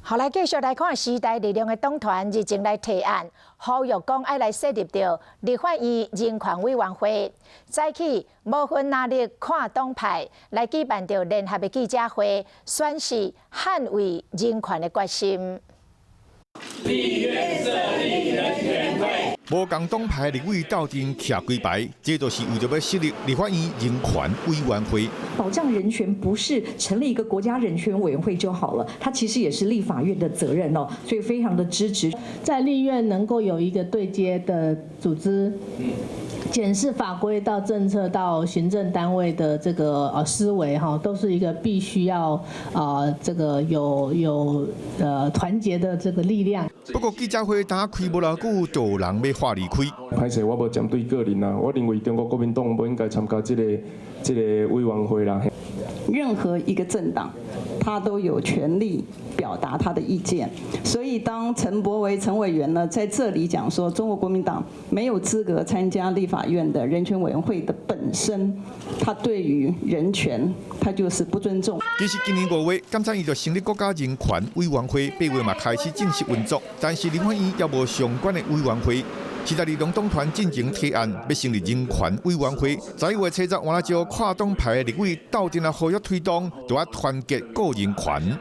好，来继续来看时代力量的党团日前来提案，呼吁讲要来设立到立法院人权委员会，再起无分哪里跨党派来举办到联合的记者会，宣示捍卫人权的决心。立院设立人权会，无共党派立委斗阵徛几排，这就是为着要设立立法院人权委员会。保障人权不是成立一个国家人权委员会就好了，它其实也是立法院的责任哦，所以非常的支持。在立院能够有一个对接的组织。检视法规到政策到行政单位的这个思维哈，都是一个必须要这个有团结的这个力量。不过记者会打开无偌久，就有人要话离开。歹势，我无针对个人啊，我认为中国国民党不应该参加这个委员会啦。任何一个政党，他都有权利表达他的意见。所以当陈柏惟陈委员呢在这里讲说，中国国民党没有资格参加立法院的人权委员会的本身，他对于人权，他就是不尊重。其实今年5月，监察院就成立国家人权委员会，8月嘛开始正式运作，但是立法院也无相关的委员会。时代力量党团进行提案，要成立人权委员会。11月7日，换来招跨党派的立委斗阵来呼吁推动，就要团结个人权。